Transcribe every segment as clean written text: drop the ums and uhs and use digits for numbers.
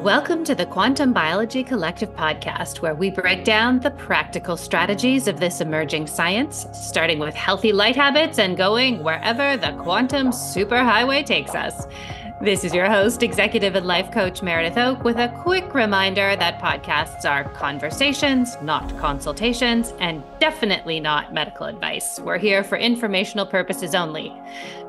Welcome to the Quantum Biology Collective podcast, where we break down the practical strategies of this emerging science, starting with healthy light habits and going wherever the quantum superhighway takes us. This is your host, executive and life coach Meredith Oak, with a quick reminder that podcasts are conversations, not consultations, and definitely not medical advice. We're here for informational purposes only.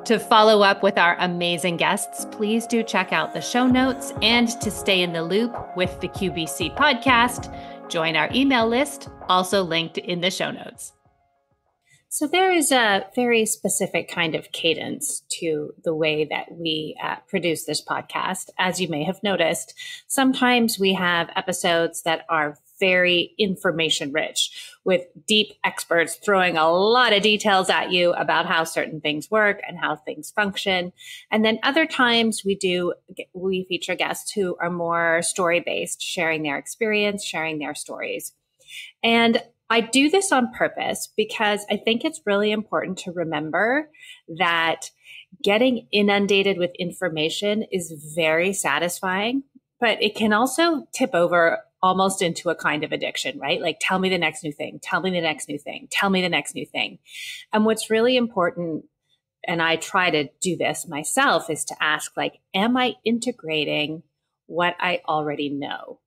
To follow up with our amazing guests, please do check out the show notes, and to stay in the loop with the QBC podcast, join our email list, also linked in the show notes. So there is a very specific kind of cadence to the way that we produce this podcast. As you may have noticed, sometimes we have episodes that are very information rich, with deep experts throwing a lot of details at you about how certain things work and how things function. And then other times we feature guests who are more story-based, sharing their experience, sharing their stories. And I do this on purpose because I think it's really important to remember that getting inundated with information is very satisfying, but it can also tip over almost into a kind of addiction, right? Like, tell me the next new thing, tell me the next new thing, tell me the next new thing. And what's really important, and I try to do this myself, is to ask, like, am I integrating what I already know?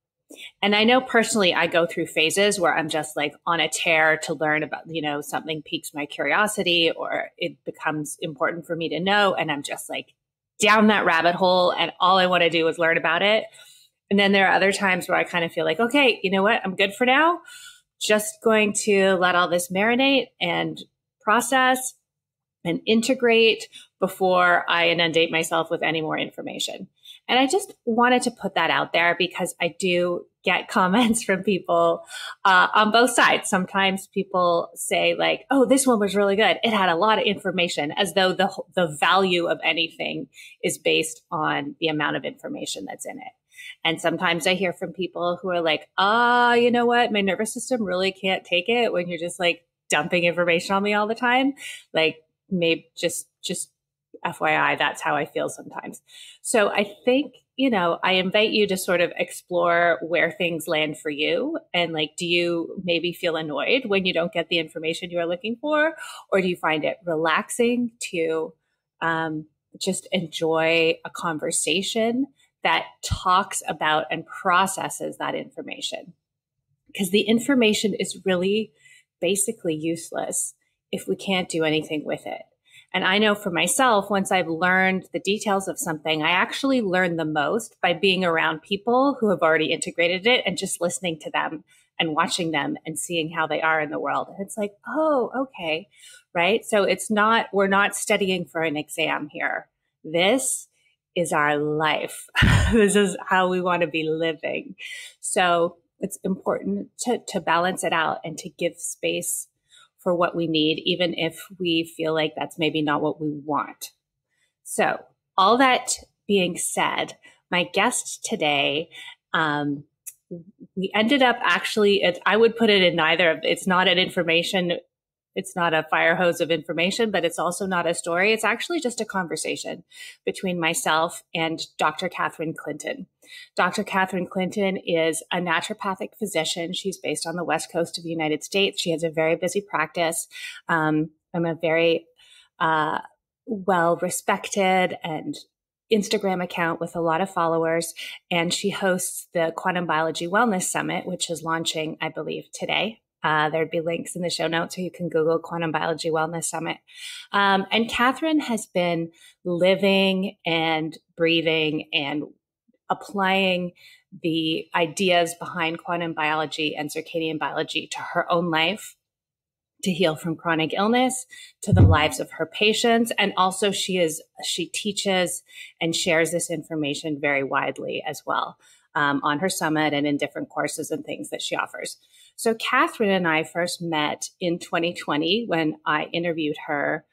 And I know personally, I go through phases where I'm just like on a tear to learn about, something piques my curiosity or it becomes important for me to know. And I'm just like down that rabbit hole and all I want to do is learn about it. And then there are other times where I kind of feel like, okay, you know what? I'm good for now. Just going to let all this marinate and process and integrate before I inundate myself with any more information. And I just wanted to put that out there because I do get comments from people on both sides. Sometimes people say like, oh, this one was really good. It had a lot of information, as though the value of anything is based on the amount of information that's in it. And sometimes I hear from people who are like, you know what? My nervous system really can't take it when you're just like dumping information on me all the time. Like, maybe just FYI, that's how I feel sometimes. So I think, I invite you to sort of explore where things land for you. And like, do you maybe feel annoyed when you don't get the information you are looking for? Or do you find it relaxing to just enjoy a conversation that talks about and processes that information? Because the information is really basically useless if we can't do anything with it. And I know for myself, once I've learned the details of something, I actually learn the most by being around people who have already integrated it and just listening to them and watching them and seeing how they are in the world. And it's like, oh, okay, right? So we're not studying for an exam here. This is our life. This is how we want to be living. So it's important to balance it out and to give space for what we need, even if we feel like that's maybe not what we want. So all that being said, my guest today, we ended up actually, I would put it in neither of, it's not a fire hose of information, but it's also not a story. It's actually just a conversation between myself and Dr. Catherine Clinton. Dr. Catherine Clinton is a naturopathic physician. She's based on the West Coast of the United States. She has a very busy practice. I'm a very well-respected and Instagram account with a lot of followers, and she hosts the Quantum Biology Wellness Summit, which is launching, I believe, today. There'd be links in the show notes, or you can Google Quantum Biology Wellness Summit. And Catherine has been living and breathing and applying the ideas behind quantum biology and circadian biology to her own life, to heal from chronic illness, to the lives of her patients. And also she teaches and shares this information very widely as well, on her summit and in different courses and things that she offers. So Catherine and I first met in 2020 when I interviewed her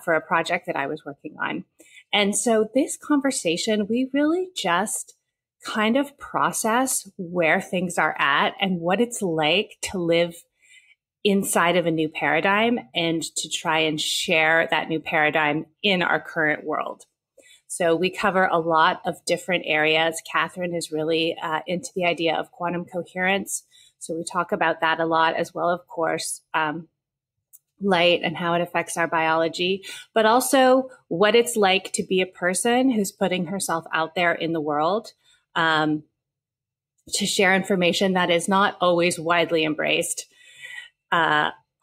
for a project that I was working on. And so this conversation, we really just kind of process where things are at and what it's like to live inside of a new paradigm and to try and share that new paradigm in our current world. So we cover a lot of different areas. Catherine is really into the idea of quantum coherence. So we talk about that a lot as well, of course, light and how it affects our biology, but also what it's like to be a person who's putting herself out there in the world to share information that is not always widely embraced.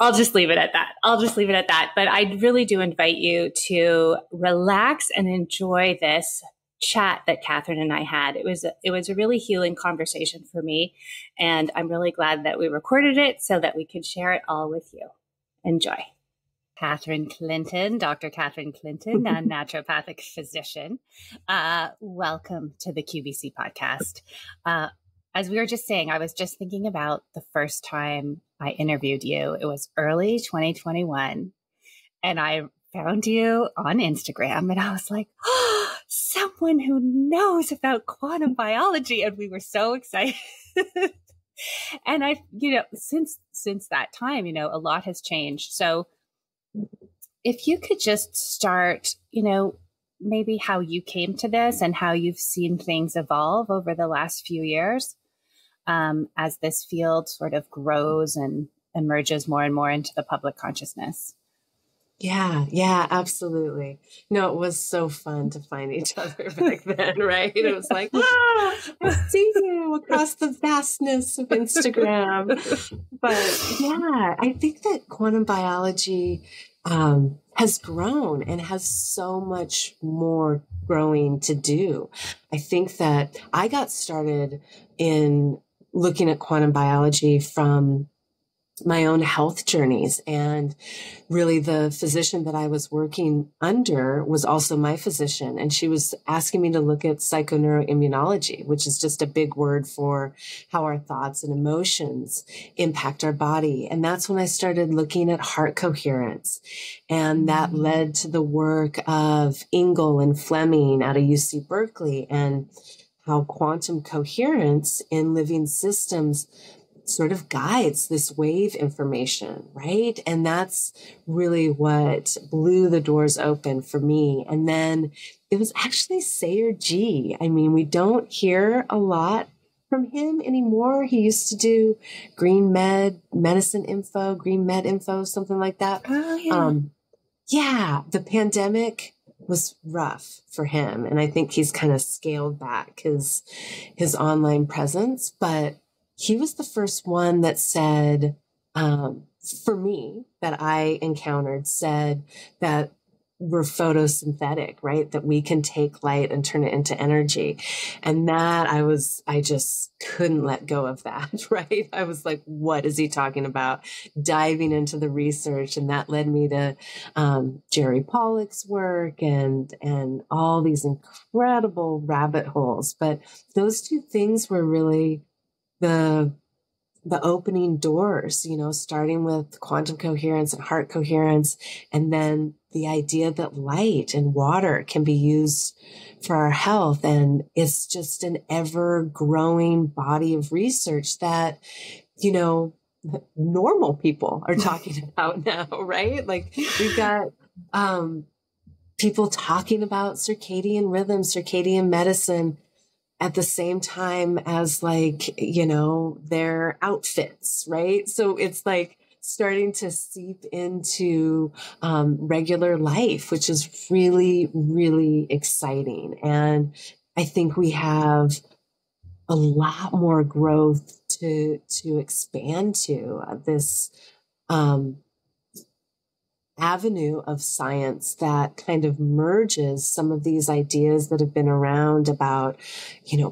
I'll just leave it at that. But I really do invite you to relax and enjoy this chat that Catherine and I had. It was a really healing conversation for me. And I'm really glad that we recorded it so that we could share it all with you. Enjoy. Catherine Clinton, Dr. Catherine Clinton, a naturopathic physician. Welcome to the QVC podcast. As we were just saying, I was just thinking about the first time I interviewed you. It was early 2021, and I found you on Instagram, and I was like, oh, someone who knows about quantum biology. And we were so excited. And since that time, a lot has changed. So if you could just start, maybe how you came to this and how you've seen things evolve over the last few years. As this field sort of grows and emerges more and more into the public consciousness. Yeah, absolutely. It was so fun to find each other back then, right? It was like, I see you across the vastness of Instagram. But yeah, I think that quantum biology has grown and has so much more growing to do. I think that I got started in looking at quantum biology from my own health journeys. And really the physician that I was working under was also my physician. And she was asking me to look at psychoneuroimmunology, which is just a big word for how our thoughts and emotions impact our body. And that's when I started looking at heart coherence. And that led to the work of Engel and Fleming out of UC Berkeley, and how quantum coherence in living systems sort of guides this wave information, right? And that's really what blew the doors open for me. And then it was actually Sayer G. I mean, we don't hear a lot from him anymore. He used to do Green Med Info, something like that. Oh, yeah. The pandemic was rough for him. And I think he's kind of scaled back his online presence, but he was the first one that said, for me, that I encountered, said that we're photosynthetic, right? That we can take light and turn it into energy. And that I just couldn't let go of that, right? I was like, what is he talking about? Diving into the research. And that led me to Jerry Pollack's work and all these incredible rabbit holes. But those two things were really the opening doors, starting with quantum coherence and heart coherence, and then the idea that light and water can be used for our health. And it's just an ever growing body of research that, normal people are talking about now, right? Like we've got, people talking about circadian rhythm, circadian medicine, at the same time as their outfits, right? So it's like starting to seep into regular life, which is really, really exciting. And I think we have a lot more growth to expand to this avenue of science that kind of merges some of these ideas that have been around about,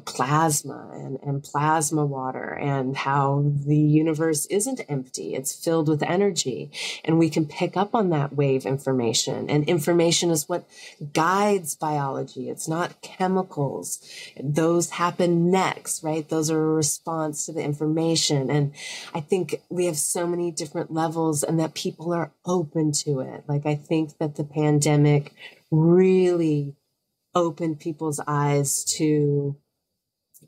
plasma and plasma water, and how the universe isn't empty. It's filled with energy, and we can pick up on that wave information. And information is what guides biology. It's not chemicals. Those happen next, right? Those are a response to the information. And I think we have so many different levels, and that people are open to it. Like, I think that the pandemic really opened people's eyes to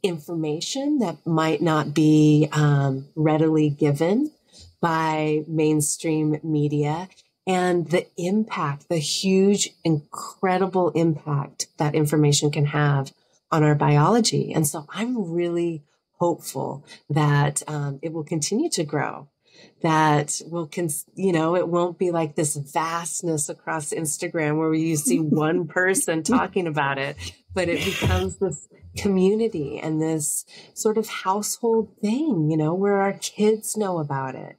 information that might not be readily given by mainstream media. and the impact, the huge, incredible impact that information can have on our biology. And so I'm really hopeful that it will continue to grow, that will, it won't be like this vastness across Instagram where you see one person talking about it, but it becomes this community and this sort of household thing, where our kids know about it,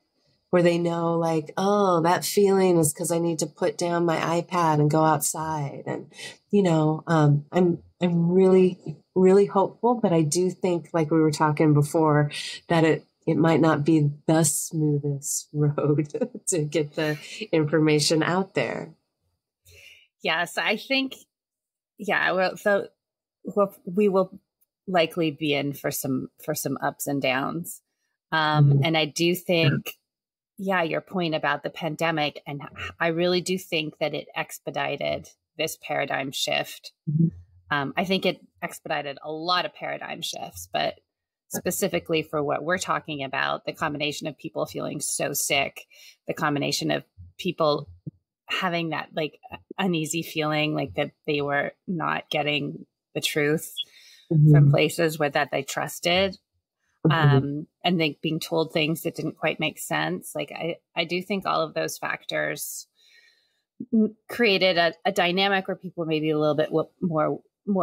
where they know like, oh, that feeling is because I need to put down my iPad and go outside. And, I'm really, really hopeful, but I do think, like we were talking before, that it might not be the smoothest road to get the information out there. Yes, I think, we will likely be in for some ups and downs. And I do think, your point about the pandemic, and I really do think that it expedited this paradigm shift. I think it expedited a lot of paradigm shifts, but specifically for what we're talking about, the combination of people feeling so sick, the combination of people having that like uneasy feeling like that they were not getting the truth from places that they trusted, and they being told things that didn't quite make sense. Like I do think all of those factors created a dynamic where people maybe a little bit more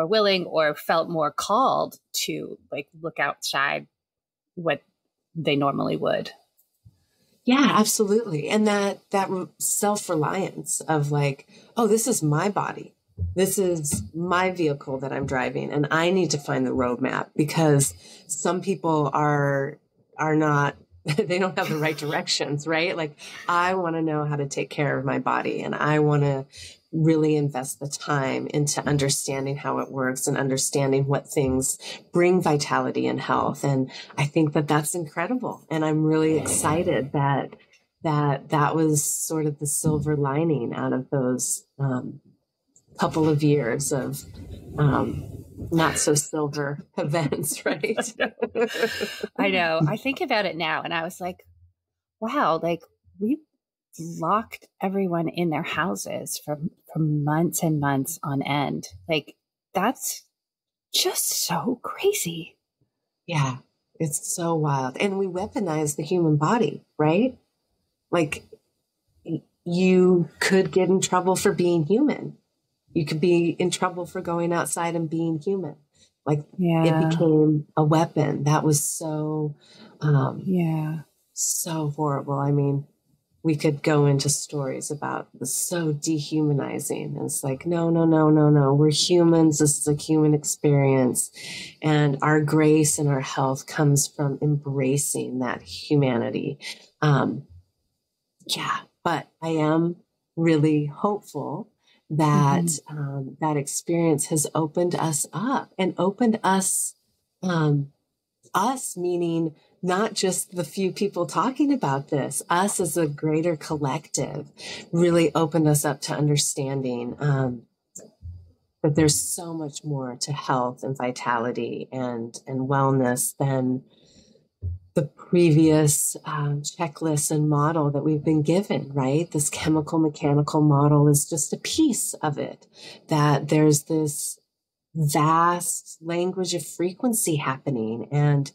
willing or felt more called to like look outside what they normally would. Yeah, absolutely. And that self-reliance of like, oh, this is my body. This is my vehicle that I'm driving, and I need to find the roadmap, because some people are not, they don't have the right directions, right? Like, I want to know how to take care of my body, and I want to really invest the time into understanding how it works and understanding what things bring vitality and health. And I think that that's incredible. And I'm really excited that was sort of the silver lining out of those couple of years of not so silver events, right? I know. I think about it now and I was like, wow, like we locked everyone in their houses for months and months on end. Like that's just so crazy. Yeah, it's so wild. And we weaponize the human body, right? Like you could get in trouble for being human. You could be in trouble for going outside and being human. Like it became a weapon. That was so, so horrible. I mean, we could go into stories about this so dehumanizing. And it's like, no. We're humans. This is a human experience. And our grace and our health comes from embracing that humanity. But I am really hopeful that that experience has opened us up and opened us, us meaning not just the few people talking about this, us as a greater collective really opened us up to understanding that there's so much more to health and vitality and wellness than the previous checklist and model that we've been given, right? This chemical mechanical model is just a piece of it, that there's this vast language of frequency happening and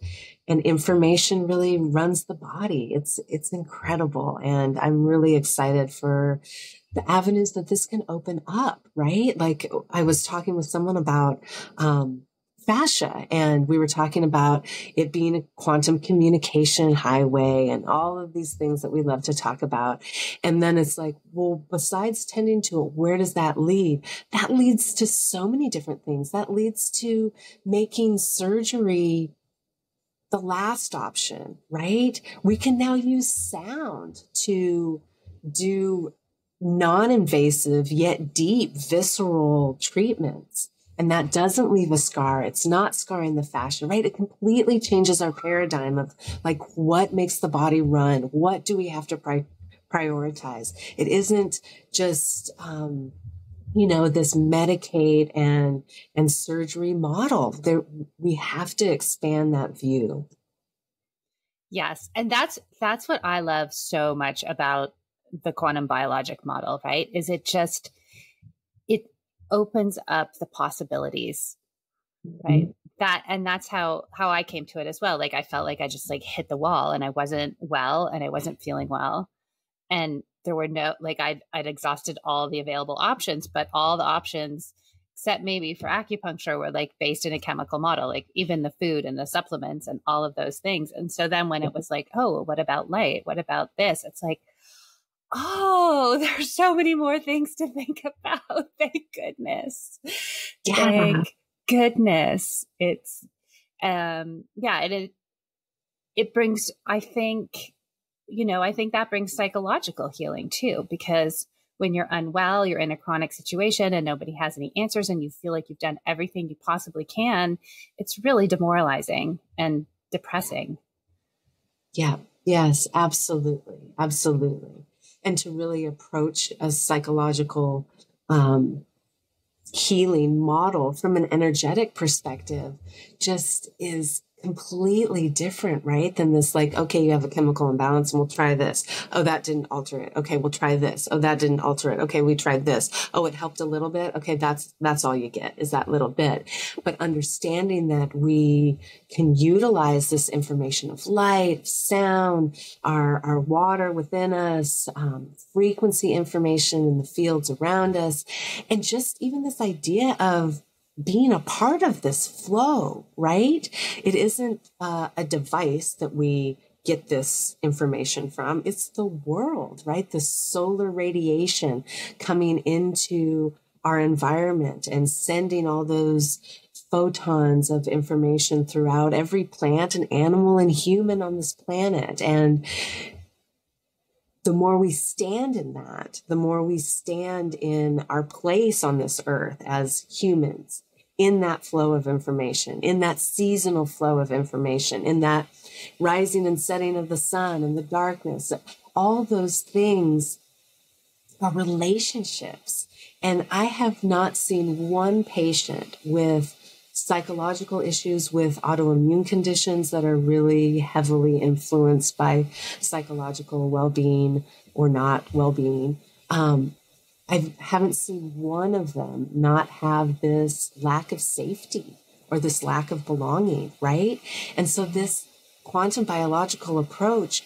information really runs the body. It's incredible. And I'm really excited for the avenues that this can open up, right? Like I was talking with someone about, fascia, and we were talking about it being a quantum communication highway and all of these things that we love to talk about. And then it's like, well, besides tending to it, where does that lead? That leads to so many different things. That leads to making surgery the last option, right? We can now use sound to do non-invasive yet deep visceral treatments. And that doesn't leave a scar. It's not scarring the fascia, right? It completely changes our paradigm of like, what makes the body run? What do we have to prioritize? It isn't just, this Medicaid and surgery model. We have to expand that view. Yes. And that's what I love so much about the quantum biologic model, right? Is it opens up the possibilities, right? That's how I came to it as well. Like I felt like I just like hit the wall and I wasn't well and I wasn't feeling well. And there were no, like I'd exhausted all the available options, but all the options except maybe for acupuncture were like based in a chemical model, like even the food and the supplements and all of those things. And so then when it was like, oh, what about light? What about this? It's like, oh, there's so many more things to think about. Thank goodness. Yeah. Thank goodness. It's, it brings, I think that brings psychological healing too, because when you're unwell, you're in a chronic situation and nobody has any answers and you feel like you've done everything you possibly can, it's really demoralizing and depressing. Yeah. Yes, absolutely. Absolutely. And to really approach a psychological healing model from an energetic perspective just is completely different, right? Than this, like, okay, you have a chemical imbalance and we'll try this. Oh, that didn't alter it. Okay, we'll try this. Oh, that didn't alter it. Okay, we tried this. Oh, it helped a little bit. Okay, that's all you get is that little bit. But understanding that we can utilize this information of light, sound, our water within us, frequency information in the fields around us, and just even this idea of being a part of this flow, right? It isn't a device that we get this information from. It's the world, right? The solar radiation coming into our environment and sending all those photons of information throughout every plant and animal and human on this planet. And the more we stand in that, the more we stand in our place on this earth as humans, in that flow of information, in that seasonal flow of information, in that rising and setting of the sun and the darkness, all those things are relationships. And I have not seen one patient with psychological issues, with autoimmune conditions that are really heavily influenced by psychological well-being or not well-being. I haven't seen one of them not have this lack of safety or this lack of belonging, right? And so this quantum biological approach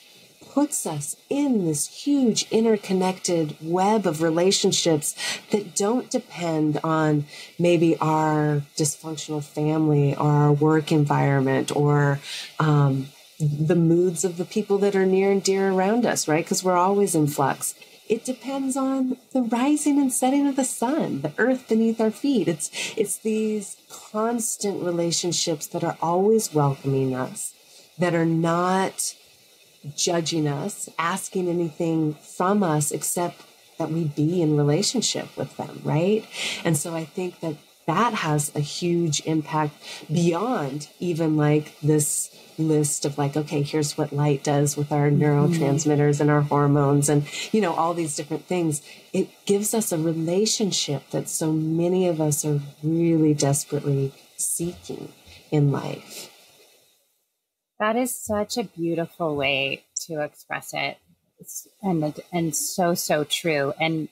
puts us in this huge interconnected web of relationships that don't depend on maybe our dysfunctional family or our work environment or the moods of the people that are near and dear around us, right? Because we're always in flux. It depends on the rising and setting of the sun, the earth beneath our feet. It's these constant relationships that are always welcoming us, that are not judging us, asking anything from us except that we be in relationship with them, right? And so I think that has a huge impact beyond even like this list of like, okay, here's what light does with our neurotransmitters and our hormones and, all these different things. It gives us a relationship that so many of us are really desperately seeking in life. That is such a beautiful way to express it. And so true. And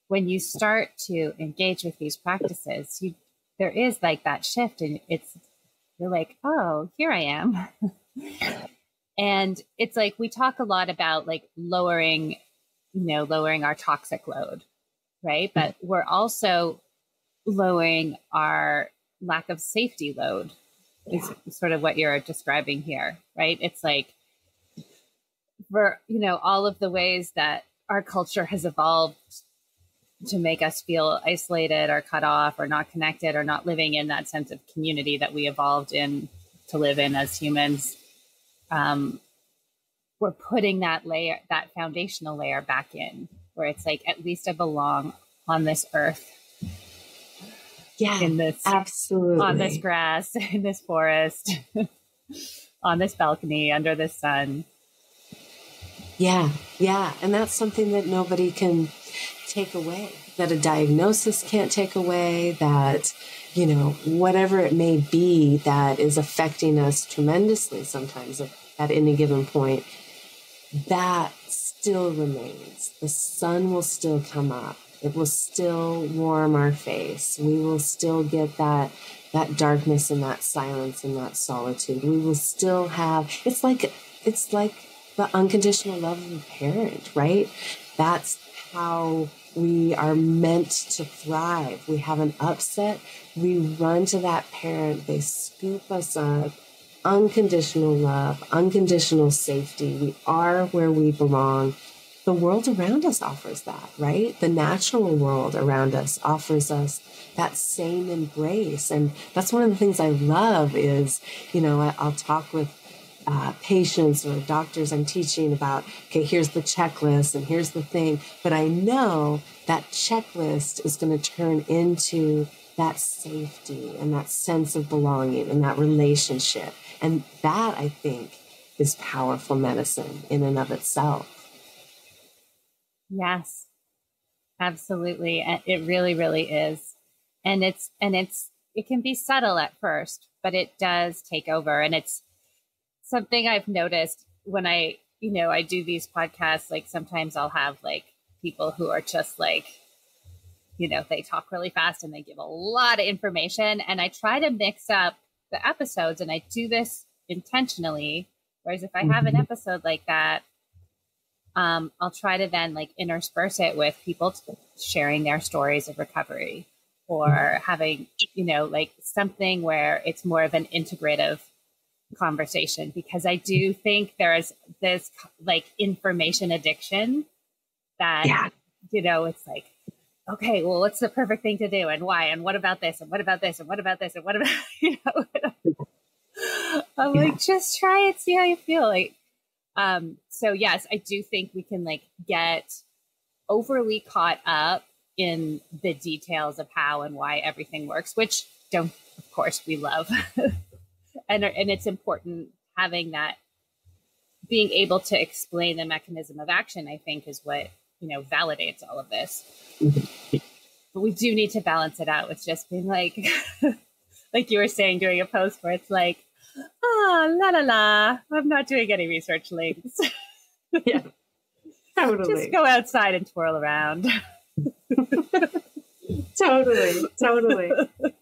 when you start to engage with these practices, there is like that shift and you're like, oh, here I am. And it's like, we talk a lot about like lowering our toxic load, right? But we're also lowering our lack of safety load is sort of what you're describing here, right? It's like, for, all of the ways that our culture has evolved to make us feel isolated or cut off or not connected or not living in that sense of community that we evolved in to live in as humans. We're putting that foundational layer back in where it's like, at least I belong on this earth. Yeah, in this, absolutely. On this grass, in this forest, on this balcony, under the sun. Yeah. And that's something that nobody can take away, that a diagnosis can't take away, that, whatever it may be that is affecting us tremendously sometimes at any given point, that's still remains. The sun will still come up. It will still warm our face. We will still get that darkness and that silence and that solitude. We will still have, it's like the unconditional love of a parent, right? That's how we are meant to thrive. We have an upset. We run to that parent. They scoop us up. Unconditional love, unconditional safety. We are where we belong. The world around us offers that, right? The natural world around us offers us that same embrace. And that's one of the things I love is, I'll talk with patients or doctors I'm teaching about, okay, here's the checklist and here's the thing. But I know that checklist is going to turn into that safety and that sense of belonging and that relationship. And that, I think, is powerful medicine in and of itself. Yes, absolutely. It really, really is. And it can be subtle at first, but it does take over. And it's something I've noticed when I do these podcasts. Like sometimes I'll have like people who are just like, they talk really fast and they give a lot of information. And I try to mix up the episodes, and I do this intentionally. Whereas if I have an episode like that, I'll try to then like intersperse it with people sharing their stories of recovery, or having, like something where it's more of an integrative conversation, because I do think there's this like information addiction that, it's like, okay, well, what's the perfect thing to do and why? And what about this? And what about this? And what about this? And what about, I'm like, just try it, see how you feel. Like, so yes, I do think we can like get overly caught up in the details of how and why everything works, which of course we love. and it's important having that, being able to explain the mechanism of action, I think is what, validates all of this. But we do need to balance it out with just being like, like you were saying, doing a post where it's like, oh, la la la, I'm not doing any research links. Yeah, totally. Just go outside and twirl around. Totally.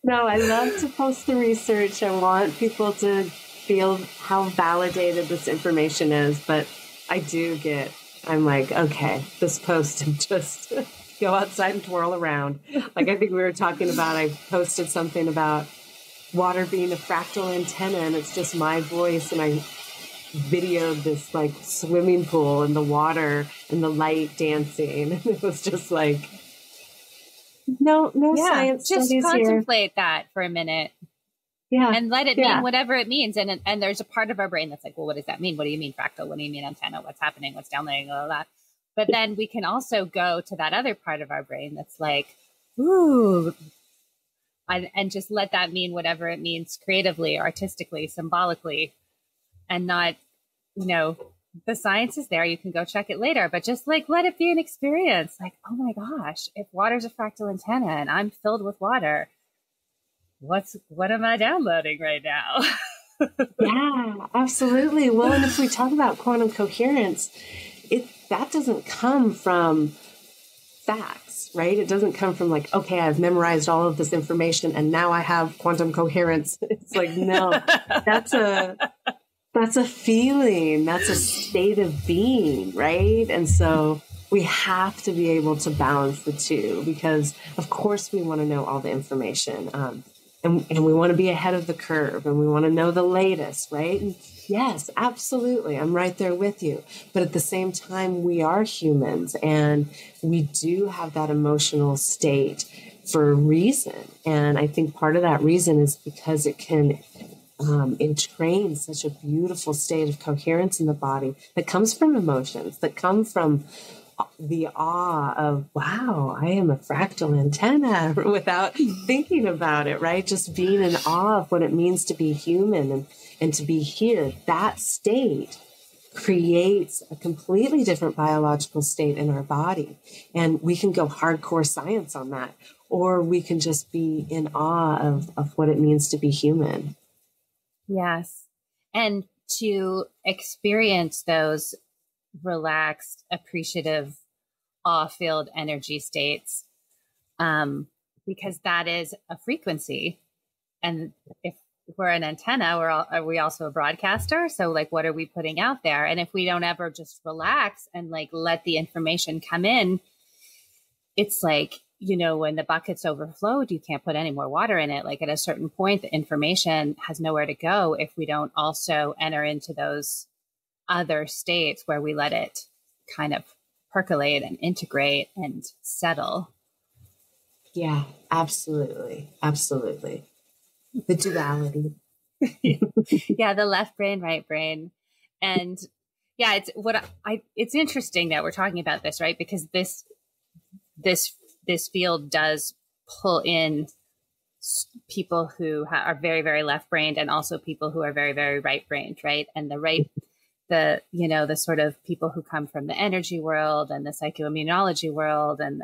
No, I love to post the research. I want people to feel how validated this information is, but I'm like, okay, this post and just go outside and twirl around. Like I think we were talking about, I posted something about water being a fractal antenna, and it's just my voice, and I videoed this like swimming pool and the water and the light dancing. And it was just like, no science. Just contemplate that for a minute. Yeah. And let it mean whatever it means. And there's a part of our brain that's like, well, what does that mean? What do you mean fractal? What do you mean antenna? What's happening? What's down there? Blah, blah, blah. But then we can also go to that other part of our brain that's like, ooh, and just let that mean whatever it means creatively, artistically, symbolically, and not, the science is there. You can go check it later, but just like, let it be an experience. Like, oh my gosh, if water's a fractal antenna and I'm filled with water, what am I downloading right now? Yeah, absolutely. Well, and if we talk about quantum coherence, that doesn't come from facts, right? It doesn't come from like, okay, I've memorized all of this information and now I have quantum coherence. It's like, no, that's a feeling. That's a state of being, right? And so we have to be able to balance the two, because of course we want to know all the information. And we want to be ahead of the curve, and we want to know the latest, right? And yes, absolutely. I'm right there with you. But at the same time, we are humans, and we do have that emotional state for a reason. And I think part of that reason is because it can entrain such a beautiful state of coherence in the body that comes from emotions, that come from the awe of, wow, I am a fractal antenna, without thinking about it, right? Just being in awe of what it means to be human and to be here. That state creates a completely different biological state in our body. And we can go hardcore science on that, or we can just be in awe of what it means to be human. Yes. And to experience those relaxed, appreciative, awe-filled energy states, because that is a frequency. And if we're an antenna, are we also a broadcaster? So like, what are we putting out there? And if we don't ever just relax and like let the information come in, it's like, you know, when the bucket's overflowed, you can't put any more water in it. Like at a certain point, the information has nowhere to go if we don't also enter into those other states where we let it kind of percolate and integrate and settle. Yeah, absolutely. Absolutely. The duality. Yeah, the left brain, right brain. And yeah, it's interesting that we're talking about this, right? Because this field does pull in people who are very, very left brained, and also people who are very, very right brained, right? And the sort of people who come from the energy world and the psychoimmunology world, and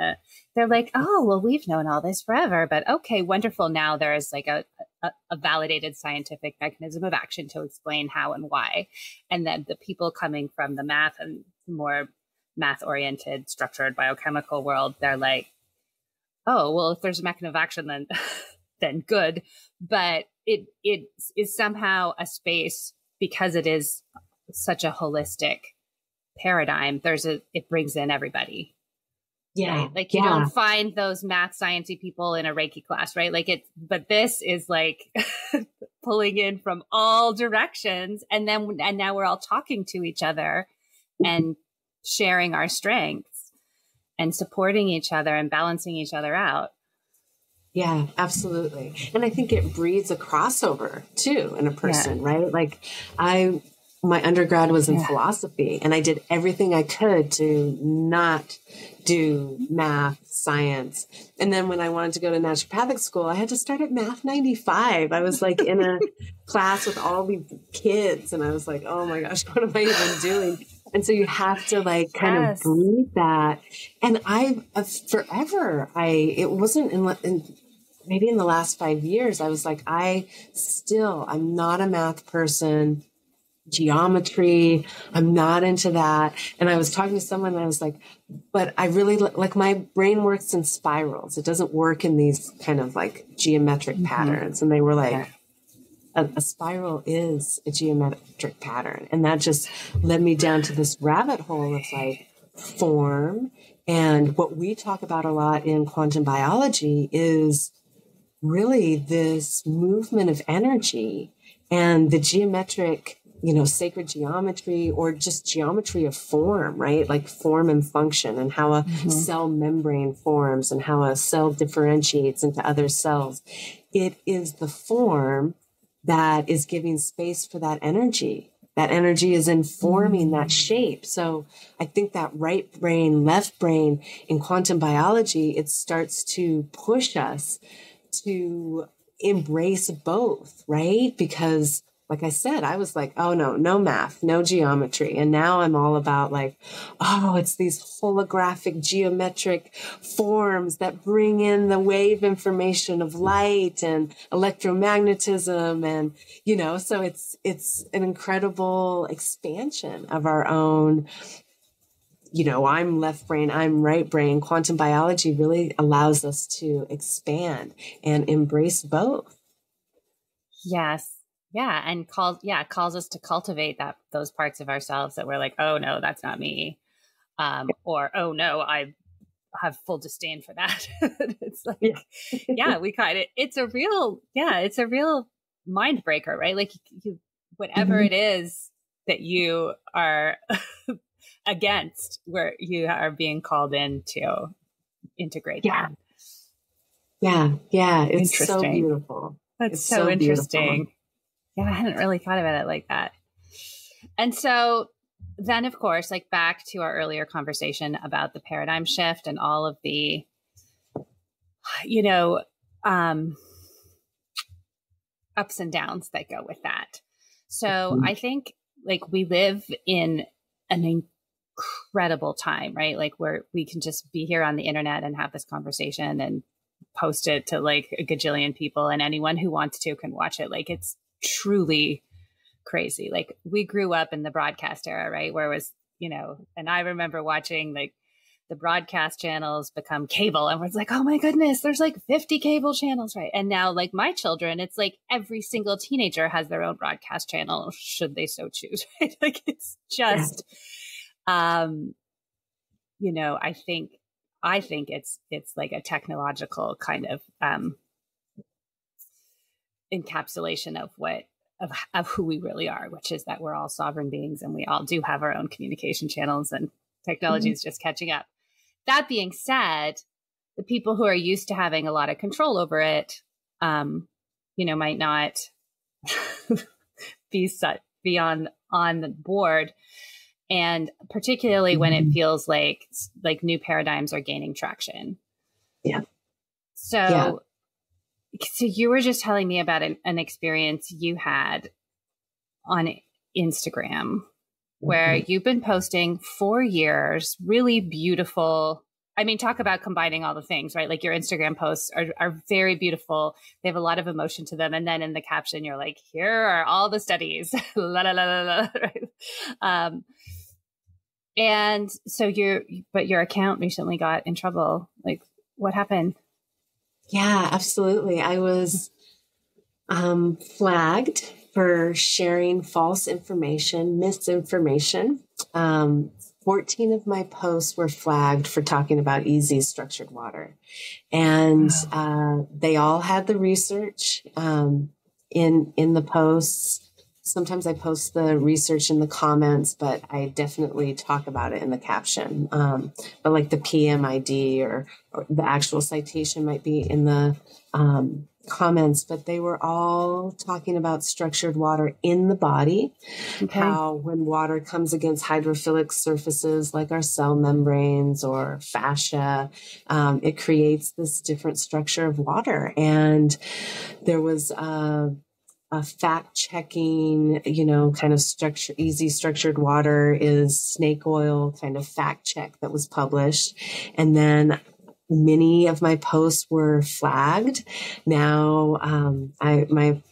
they're like, oh, well, we've known all this forever, but okay, wonderful. Now there's like a validated scientific mechanism of action to explain how and why. And then the people coming from the math and more math oriented, structured biochemical world, they're like, oh, well, if there's a mechanism of action, then then good. But it is somehow a space, because it is such a holistic paradigm. It brings in everybody. Yeah. Right? Like you don't find those math sciencey people in a Reiki class, right? But this is like pulling in from all directions. And now we're all talking to each other and sharing our strengths and supporting each other and balancing each other out. Yeah, absolutely. And I think it breeds a crossover too in a person, right? Like my undergrad was in philosophy, and I did everything I could to not do math, science. And then when I wanted to go to naturopathic school, I had to start at Math 95. I was like in a class with all these kids, and I was like, oh my gosh, what am I even doing? And so you have to like kind of breathe that. And it wasn't maybe in the last 5 years, I was like, I'm not a math person. Geometry, I'm not into that. And I was talking to someone and I was like, but I really like my brain works in spirals. It doesn't work in these kind of like geometric patterns. And they were like, a spiral is a geometric pattern. And that just led me down to this rabbit hole of like form. And what we talk about a lot in quantum biology is really this movement of energy and the geometric, sacred geometry, or just geometry of form, right? Like form and function, and how a cell membrane forms and how a cell differentiates into other cells. It is the form that is giving space for that energy. That energy is informing that shape. So I think that right brain, left brain in quantum biology, it starts to push us to embrace both, right? Because like I said, I was like, oh no math, no geometry. And now I'm all about like, oh, it's these holographic geometric forms that bring in the wave information of light and electromagnetism. And, so it's an incredible expansion of our own, I'm left brain, I'm right brain. Quantum biology really allows us to expand and embrace both. Yes. Yeah. And calls us to cultivate those parts of ourselves that we're like, oh no, that's not me. Or, oh no, I have full disdain for that. It's like, it's a real mind breaker, right? Like whatever it is that you are against, where you are being called in to integrate. Yeah. It's so beautiful. That's so interesting. Beautiful. Yeah, I hadn't really thought about it like that. And so then, of course, like back to our earlier conversation about the paradigm shift and all of the, ups and downs that go with that. So I think like we live in an incredible time, right? Like we can just be here on the internet and have this conversation and post it to like a gajillion people, and anyone who wants to can watch it. Like it's truly crazy. Like we grew up in the broadcast era, right? Where it was and I remember watching like the broadcast channels become cable, and it's like, oh my goodness, there's like 50 cable channels, right? And now like my children, it's like every single teenager has their own broadcast channel, should they so choose, right? Like it's just, I think it's like a technological kind of encapsulation of of who we really are, which is that we're all sovereign beings and we all do have our own communication channels, and technology is just catching up. That being said, the people who are used to having a lot of control over it, might not be on the board. And particularly when it feels like new paradigms are gaining traction. Yeah. So you were just telling me about an experience you had on Instagram where you've been posting for years, really beautiful. I mean, talk about combining all the things, right? Like your Instagram posts are very beautiful. They have a lot of emotion to them. And then in the caption, you're like, here are all the studies. La, la, la, la, la, right? And so your account recently got in trouble. Like, what happened? Yeah, absolutely. I was flagged for sharing false information, misinformation. 14 of my posts were flagged for talking about easy structured water. And they all had the research in the posts. Sometimes I post the research in the comments, but I definitely talk about it in the caption. But like the PMID or the actual citation might be in the comments, but they were all talking about structured water in the body. Okay. How when water comes against hydrophilic surfaces like our cell membranes or fascia, it creates this different structure of water. And there was a fact checking, kind of easy structured water is snake oil kind of fact check that was published. And then many of my posts were flagged. Now, my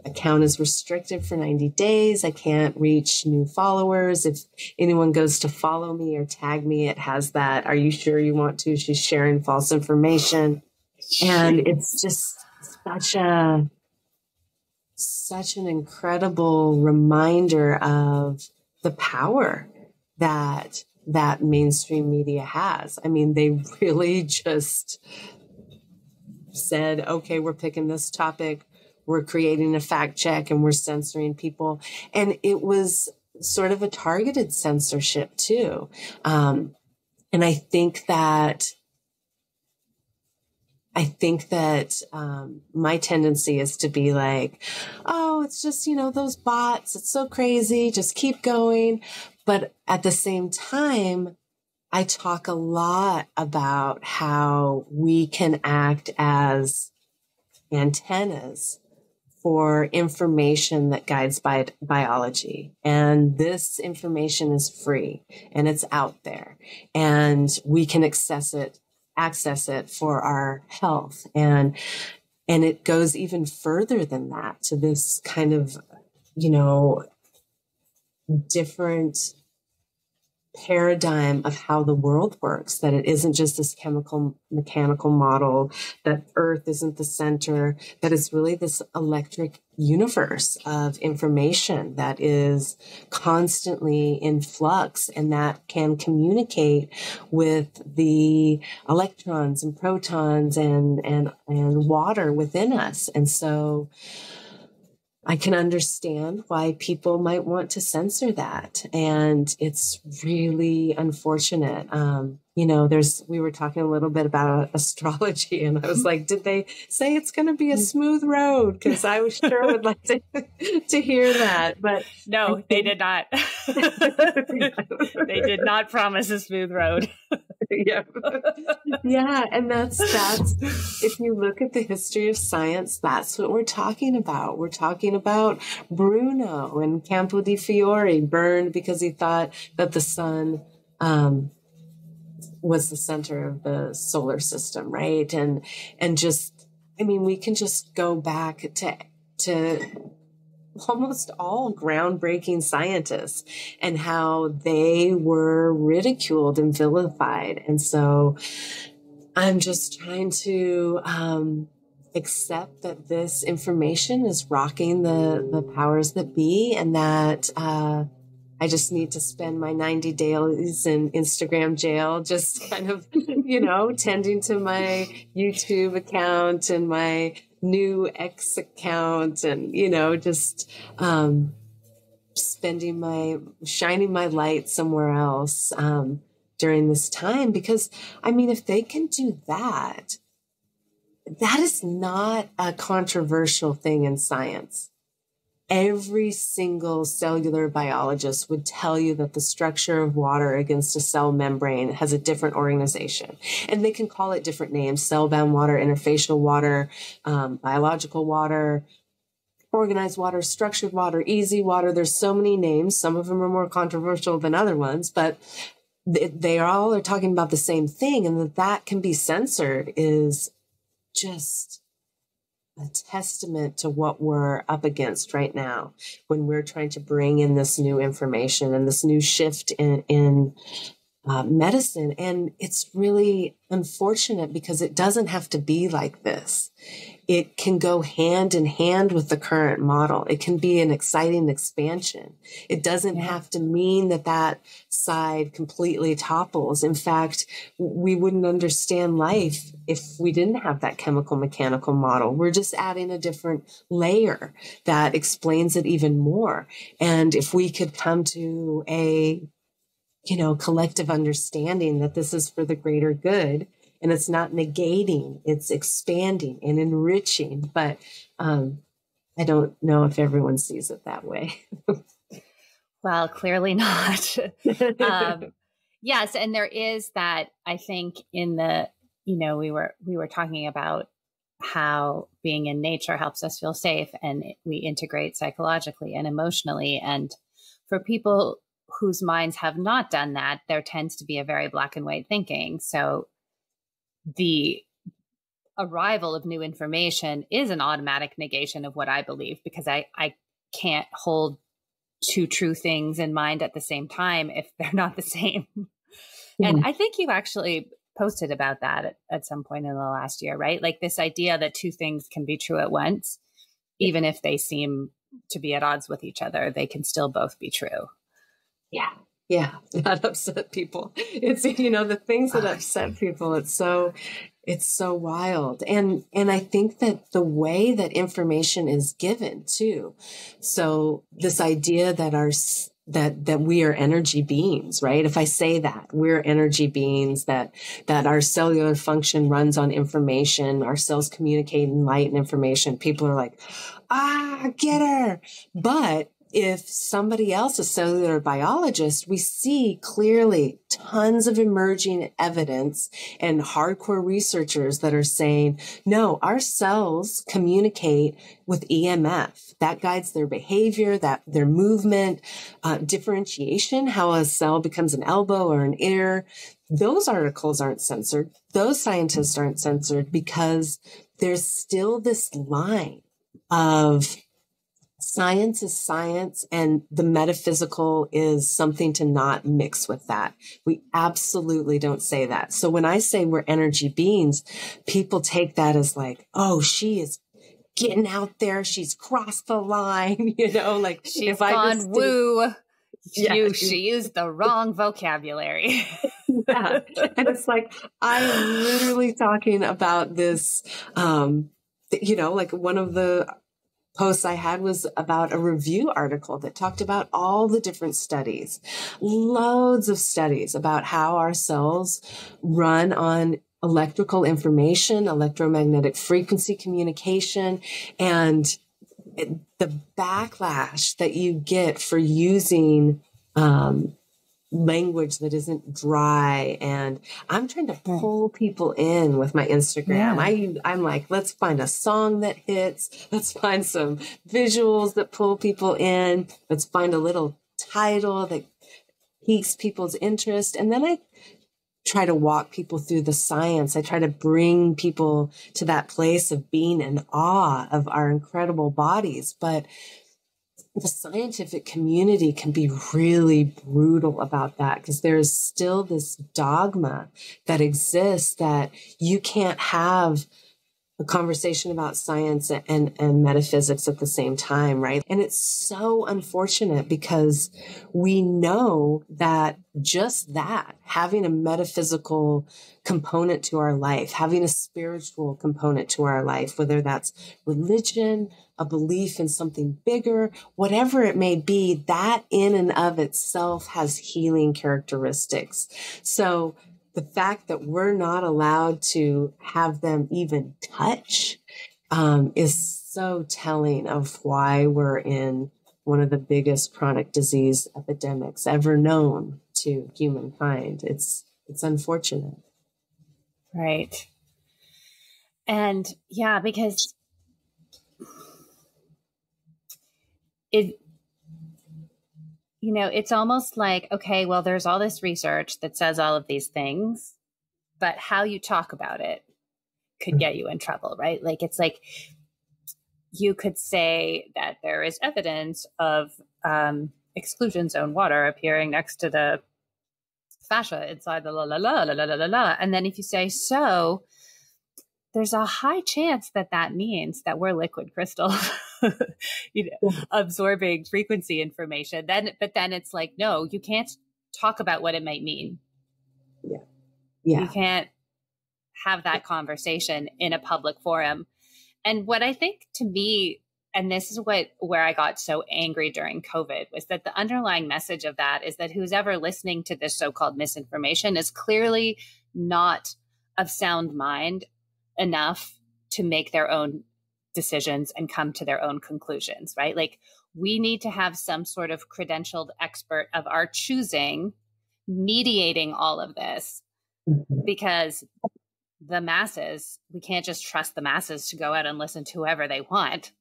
account is restricted for 90 days. I can't reach new followers. If anyone goes to follow me or tag me, it has that, are you sure you want to? She's sharing false information. And it's just such an incredible reminder of the power that mainstream media has. I mean, they really just said, okay, we're picking this topic, we're creating a fact check, and we're censoring people. And it was sort of a targeted censorship too. And I think that my tendency is to be like, oh, it's just, those bots, it's so crazy, just keep going. But at the same time, I talk a lot about how we can act as antennas for information that guides biology. And this information is free and it's out there and we can access it for our health. And it goes even further than that to this kind of, different paradigm of how the world works, that it isn't just this mechanical model, that Earth isn't the center, that it's really this electric universe of information that is constantly in flux and that can communicate with the electrons and protons and water within us. And so I can understand why people might want to censor that. And it's really unfortunate. We were talking a little bit about astrology and I was like, did they say it's going to be a smooth road? Because I was sure would like to hear that. But no, they did not. They did not promise a smooth road. Yeah. Yeah. And that's, if you look at the history of science, that's what we're talking about. We're talking about Bruno and Campo di Fiore burned because he thought that the sun, was the center of the solar system. Right. And just, we can just go back to almost all groundbreaking scientists, and how they were ridiculed and vilified. And so I'm just trying to accept that this information is rocking the powers that be, and that I just need to spend my 90 days in Instagram jail, just kind of, tending to my YouTube account and my new X account, and, just shining my light somewhere else during this time. Because, if they can do that, that is not a controversial thing in science. Every single cellular biologist would tell you that the structure of water against a cell membrane has a different organization. And they can call it different names: cell-bound water, interfacial water, biological water, organized water, structured water, easy water. There's so many names. Some of them are more controversial than other ones, but they all are talking about the same thing. And that can be censored is just a testament to what we're up against right now when we're trying to bring in this new information and this new shift in medicine. And it's really unfortunate because it doesn't have to be like this. It can go hand in hand with the current model. It can be an exciting expansion. It doesn't have to mean that side completely topples. In fact, we wouldn't understand life if we didn't have that chemical mechanical model. We're just adding a different layer that explains it even more. And if we could come to a collective understanding that this is for the greater good, and it's not negating, it's expanding and enriching. But I don't know if everyone sees it that way. Well, clearly not. Yes. And there is that, I think, in the, we were talking about how being in nature helps us feel safe, and we integrate psychologically and emotionally. And for people whose minds have not done that, there tends to be a very black and white thinking. So the arrival of new information is an automatic negation of what I believe, because I can't hold two true things in mind at the same time if they're not the same. And I think you actually posted about that at some point in the last year, right? Like this idea that two things can be true at once, even if they seem to be at odds with each other, they can still both be true. Yeah. Yeah. That upset people. It's, the things that upset people. It's so wild. And I think that the way that information is given too. So this idea that that we are energy beings, right? If I say that we're energy beings, that our cellular function runs on information, our cells communicate in light and information, people are like, get her. But if somebody else, a cellular biologist, we see clearly tons of emerging evidence and hardcore researchers that are saying, no, our cells communicate with EMF. That guides their behavior, their movement, differentiation, how a cell becomes an elbow or an ear. Those articles aren't censored. Those scientists aren't censored because there's still this line of science is science, and the metaphysical is something to not mix with that. We absolutely don't say that. So when I say we're energy beings, people take that as like, oh, she is getting out there. She's crossed the line, like she's gone woo. She used the wrong vocabulary. Yeah. And it's like, I'm literally talking about this, like one of the posts I had was about a review article that talked about all the different studies, loads of studies about how our cells run on electrical information, electromagnetic frequency communication, and the backlash that you get for using language that isn't dry. And I'm trying to pull people in with my Instagram. Yeah. I'm like, let's find a song that hits. Let's find some visuals that pull people in. Let's find a little title that piques people's interest. And then I try to walk people through the science. I try to bring people to that place of being in awe of our incredible bodies. But the scientific community can be really brutal about that, because there's still this dogma that exists that you can't have a conversation about science and metaphysics at the same time, right? And it's so unfortunate, because we know that just that, having a metaphysical component to our life, having a spiritual component to our life, whether that's religion, a belief in something bigger, whatever it may be, that in and of itself has healing characteristics. So the fact that we're not allowed to have them even touch is so telling of why we're in one of the biggest chronic disease epidemics ever known to humankind. It's unfortunate. Right. And yeah, because it's almost like, okay, well, there's all this research that says all of these things, but how you talk about it could get you in trouble, right? Like, it's like you could say that there is evidence of exclusion zone water appearing next to the fascia inside the la la la la la la la la. And then if you say so, there's a high chance that means that we're liquid crystal, absorbing frequency information. But then it's like, no, you can't talk about what it might mean. Yeah. You can't have that conversation in a public forum. And what I think, to me, and this is where I got so angry during COVID, was that the underlying message of that is that who's ever listening to this so-called misinformation is clearly not of sound mind enough to make their own decisions and come to their own conclusions, right? Like, we need to have some sort of credentialed expert of our choosing mediating all of this, because the masses, we can't just trust the masses to go out and listen to whoever they want.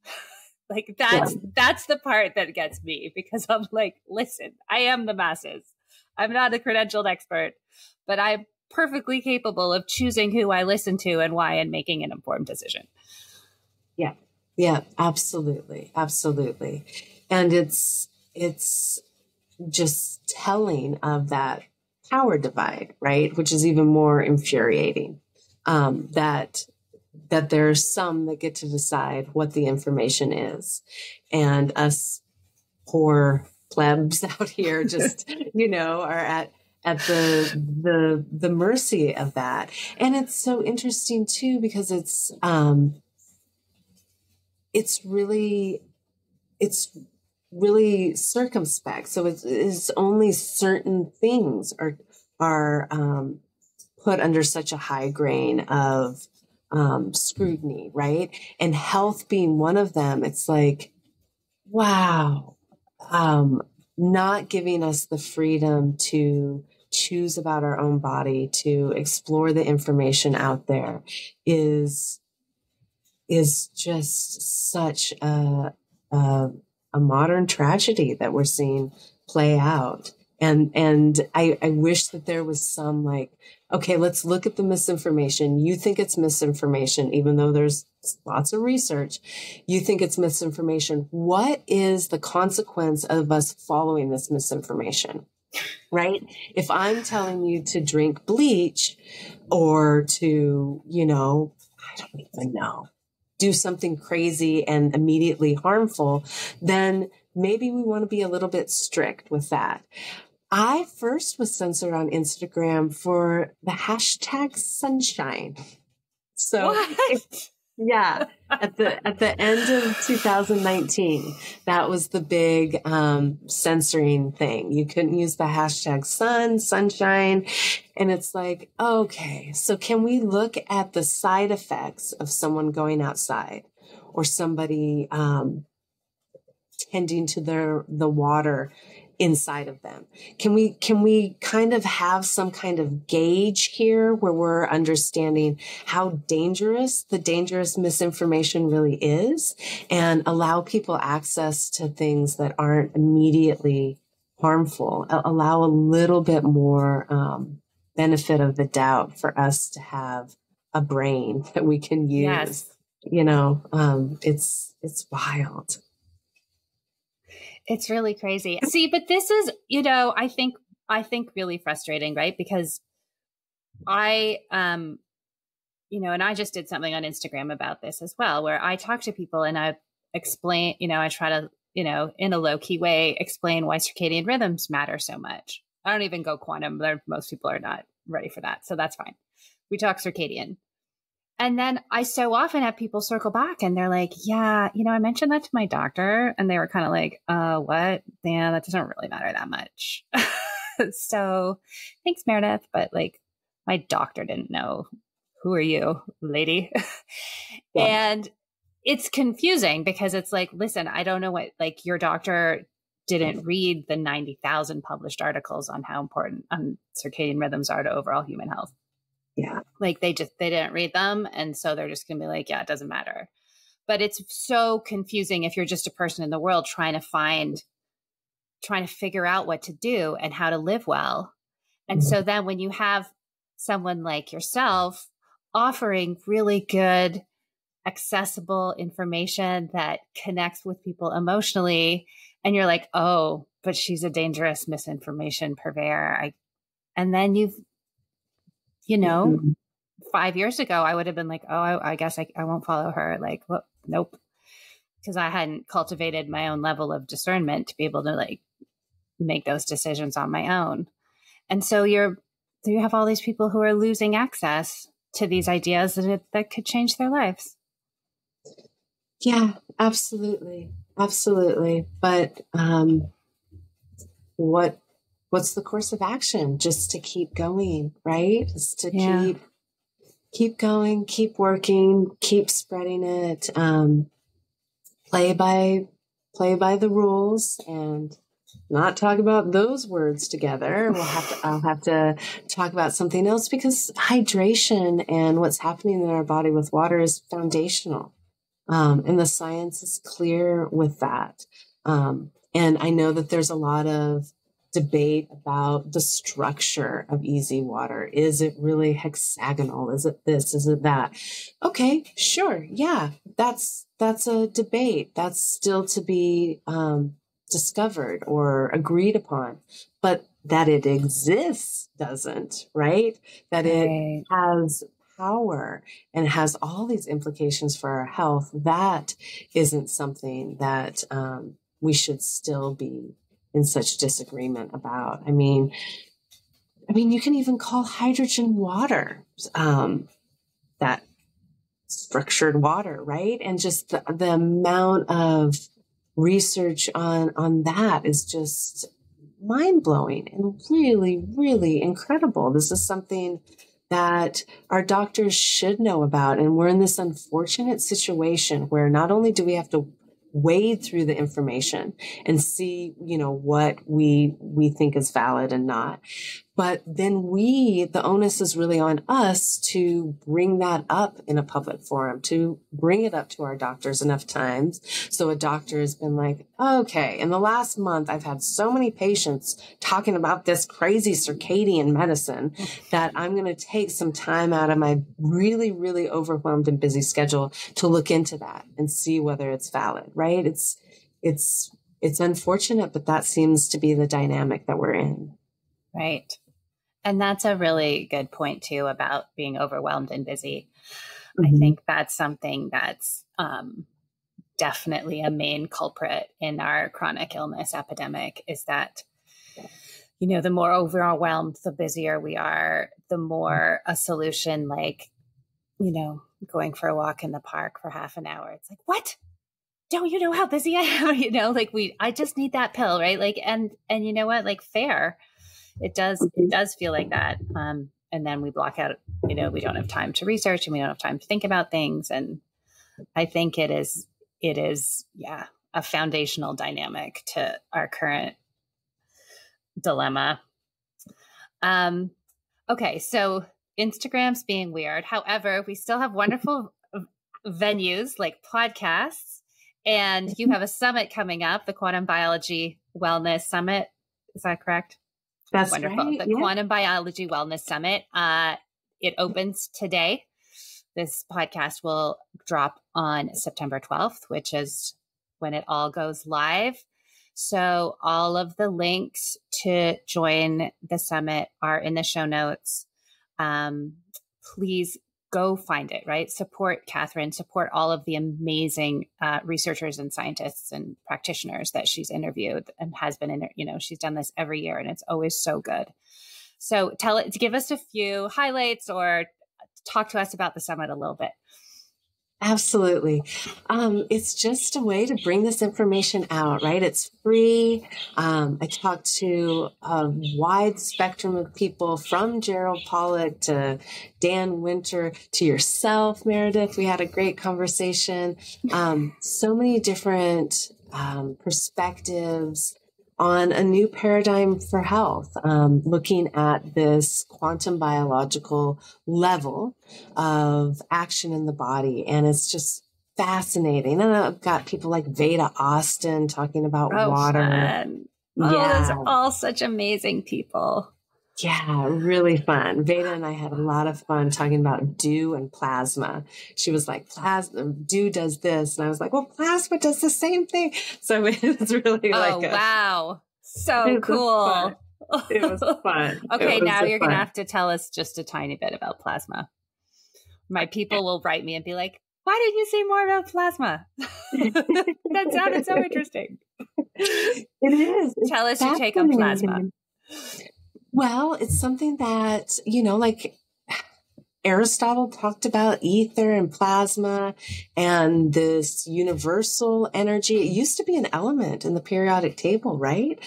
Like, that's the part that gets me, because I'm like, listen, I am the masses. I'm not a credentialed expert, but I'm perfectly capable of choosing who I listen to and why, and making an informed decision. Yeah, absolutely. Absolutely. And it's just telling of that power divide, right? Which is even more infuriating. That there's some that get to decide what the information is, and us poor plebs out here just, are at the mercy of that. And it's so interesting too, because it's really circumspect. So it's only certain things are put under such a high grain of scrutiny, right? And health being one of them. It's like, wow, not giving us the freedom to choose about our own body, to explore the information out there is just such a modern tragedy that we're seeing play out. And I wish that there was some, like, okay, let's look at the misinformation. You think it's misinformation, even though there's lots of research. You think it's misinformation. What is the consequence of us following this misinformation? Right? If I'm telling you to drink bleach, or to, I don't even know, do something crazy and immediately harmful, then maybe we want to be a little bit strict with that. I first was censored on Instagram for the hashtag sunshine. So What? Yeah, at the end of 2019, that was the big censoring thing. You couldn't use the hashtag sunshine. And it's like, okay, so can we look at the side effects of someone going outside, or somebody tending to the water inside of them? Can we kind of have some kind of gauge here where we're understanding how dangerous the dangerous misinformation really is, and allow people access to things that aren't immediately harmful? Allow a little bit more benefit of the doubt for us to have a brain that we can use. Yes. It's wild. It's really crazy. See, but this is, I think really frustrating, right? Because I, and I just did something on Instagram about this as well, where I talk to people and I explain, I try to, in a low key way, explain why circadian rhythms matter so much. I don't even go quantum. Most people are not ready for that. So that's fine. We talk circadian. And then I so often have people circle back and they're like, yeah, I mentioned that to my doctor and they were kind of like, what? Yeah, that doesn't really matter that much. So thanks, Meredith. But like my doctor didn't know. Who are you, lady? Yeah. And it's confusing because it's like, listen, I don't know what, like your doctor didn't read the 90,000 published articles on how important circadian rhythms are to overall human health. Yeah. Like they didn't read them. And so they're just going to be like, yeah, it doesn't matter. But it's so confusing if you're just a person in the world trying to figure out what to do and how to live well. And so then when you have someone like yourself offering really good, accessible information that connects with people emotionally, and you're like, oh, but she's a dangerous misinformation purveyor. And then you've, 5 years ago, I would have been like, oh, I guess I won't follow her. Like, well, nope. Because I hadn't cultivated my own level of discernment to be able to like make those decisions on my own. And so you have all these people who are losing access to these ideas that could change their lives. Yeah, absolutely. Absolutely. But what's the course of action? Just to keep going, right? Just to keep going, keep working, keep spreading it, play by the rules and not talk about those words together. I'll have to talk about something else because hydration and what's happening in our body with water is foundational. And the science is clear with that. And I know that there's a lot of debate about the structure of easy water. Is it really hexagonal? Is it this? Is it that? Okay, sure. Yeah, that's a debate. That's still to be discovered or agreed upon. But that it exists doesn't, right? That it has power and has all these implications for our health. That isn't something that we should still be in such disagreement about. I mean, you can even call hydrogen water, that structured water, right? And just the amount of research on that is just mind-blowing and really, really incredible. This is something that our doctors should know about. And we're in this unfortunate situation where not only do we have to wade through the information and see, what we think is valid and not. But then the onus is really on us to bring that up in a public forum, to bring it up to our doctors enough times. So a doctor has been like, okay, in the last month, I've had so many patients talking about this crazy circadian medicine that I'm going to take some time out of my really, really overwhelmed and busy schedule to look into that and see whether it's valid, right? It's unfortunate, but that seems to be the dynamic that we're in. Right. And that's a really good point too about being overwhelmed and busy. Mm-hmm. I think that's something that's definitely a main culprit in our chronic illness epidemic is that, the more overwhelmed, the busier we are, the more a solution like, going for a walk in the park for half an hour. It's like, what? Don't you know how busy I am? I just need that pill, right? Like, and you know what? Like fair. It does feel like that. And then we block out, we don't have time to research and we don't have time to think about things. And I think it is, a foundational dynamic to our current dilemma. Okay. So Instagram's being weird. However, we still have wonderful venues like podcasts, and you have a summit coming up, the Quantum Biology Wellness Summit. Is that correct? That's wonderful. Right. The Quantum Biology Wellness Summit. It opens today. This podcast will drop on September 12th, which is when it all goes live. So all of the links to join the summit are in the show notes. Please go find it, right? Support Catherine, support all of the amazing researchers and scientists and practitioners that she's interviewed and has been in, she's done this every year and it's always so good. So give us a few highlights or talk to us about the summit a little bit. Absolutely. It's just a way to bring this information out, right? It's free. I talked to a wide spectrum of people from Gerald Pollack to Dan Winter to yourself, Meredith. We had a great conversation. So many different perspectives on a new paradigm for health, looking at this quantum biological level of action in the body. And it's just fascinating. And I've got people like Veda Austin talking about water. Fun. Oh, those are all such amazing people. Yeah, really fun. Veda and I had a lot of fun talking about dew and plasma. She was like, dew does this. And I was like, well, plasma does the same thing. So it was really wow. So cool. It was fun. Okay, now you're going to have to tell us just a tiny bit about plasma. My people will write me and be like, why didn't you say more about plasma? That sounded so interesting. It is. Tell us your take on plasma. Well, it's something that, like Aristotle talked about ether and plasma and this universal energy. It used to be an element in the periodic table, right?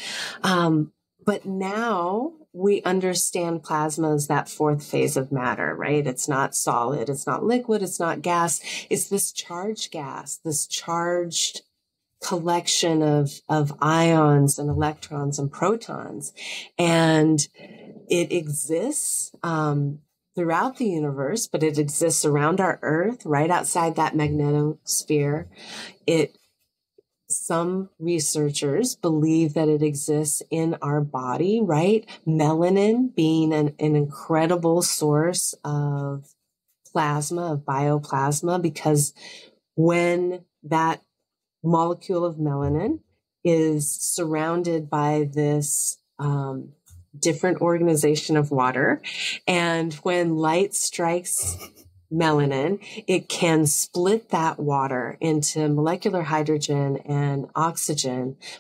But now we understand plasma as that fourth phase of matter, right? It's not solid. It's not liquid. It's not gas. It's this charged gas, this charged collection of ions and electrons and protons. And it exists throughout the universe, but it exists around our Earth, right outside that magnetosphere. Some researchers believe that it exists in our body, right? Melanin being an incredible source of plasma, of bioplasma, because when that molecule of melanin is surrounded by this different organization of water. And when light strikes melanin, it can split that water into molecular hydrogen and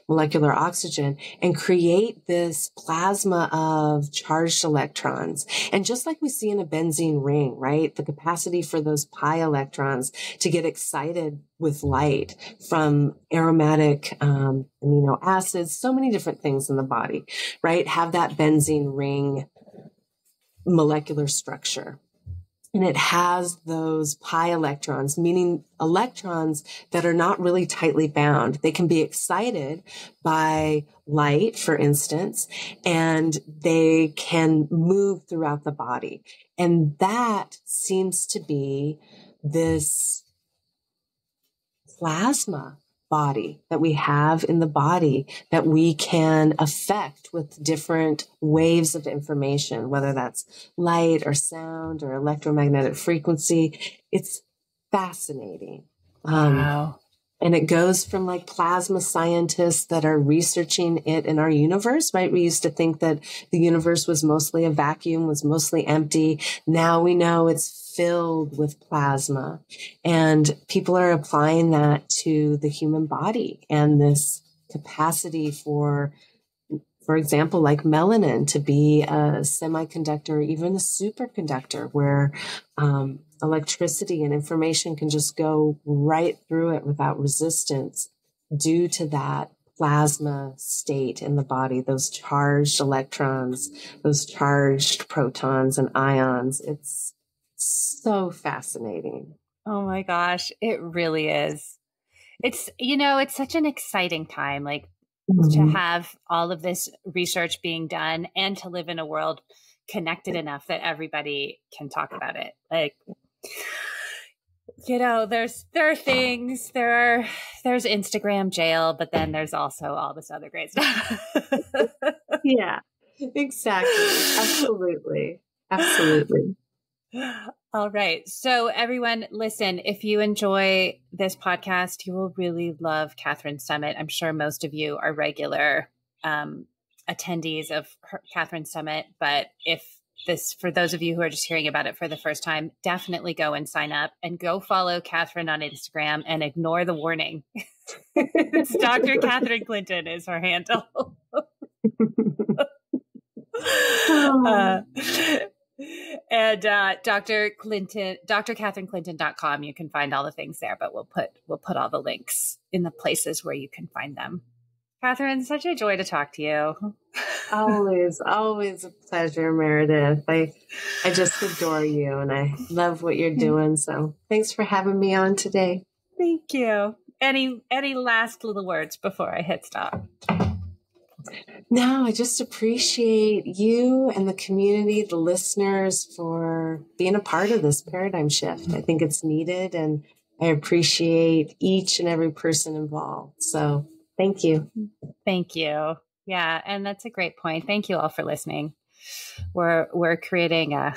molecular oxygen, and create this plasma of charged electrons. And just like we see in a benzene ring, right? The capacity for those pi electrons to get excited with light from aromatic amino acids, so many different things in the body, right? Have that benzene ring molecular structure. And it has those pi electrons, meaning electrons that are not really tightly bound. They can be excited by light, for instance, and they can move throughout the body. And that seems to be this plasma body that we have in the body that we can affect with different waves of information, whether that's light or sound or electromagnetic frequency. It's fascinating. Wow. And it goes from like plasma scientists that are researching it in our universe, right? We used to think that the universe was mostly a vacuum, was mostly empty. Now we know it's filled with plasma, and people are applying that to the human body and this capacity for example, like melanin to be a semiconductor, or even a superconductor, where electricity and information can just go right through it without resistance due to that plasma state in the body, those charged electrons, those charged protons and ions. It's so fascinating. Oh my gosh, it really is. It's, it's such an exciting time, like to have all of this research being done and to live in a world connected enough that everybody can talk about it. Like, there are things, there's Instagram jail, but then there's also all this other great stuff. Yeah, exactly. Absolutely. All right. So everyone, listen, if you enjoy this podcast, you will really love Catherine's Summit. I'm sure most of you are regular attendees of Catherine's Summit. But for those of you who are just hearing about it for the first time, definitely go and sign up and go follow Catherine on Instagram and ignore the warning. It's Dr. Catherine Clinton is her handle. And drcatherineclinton.com, you can find all the things there, but we'll put all the links in the places where you can find them. Catherine, such a joy to talk to you. Always a pleasure, Meredith. I just adore you and I love what you're doing. So thanks for having me on today. Thank you. Any last little words before I hit stop? No, I just appreciate you and the community, the listeners, for being a part of this paradigm shift. I think it's needed, and I appreciate each and every person involved. So thank you. Thank you. Yeah, and that's a great point. Thank you all for listening. We're creating a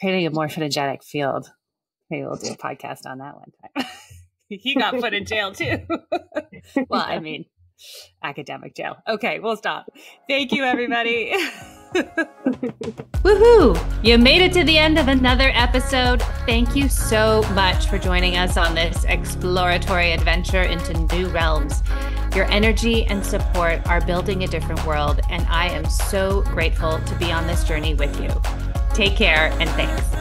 more photogenic field. Maybe we'll do a podcast on that one time. He got put in jail too. Well, I mean, academic jail. Okay, we'll stop. Thank you, everybody. Woohoo! You made it to the end of another episode. Thank you so much for joining us on this exploratory adventure into new realms. Your energy and support are building a different world, and I am so grateful to be on this journey with you. Take care, and thanks.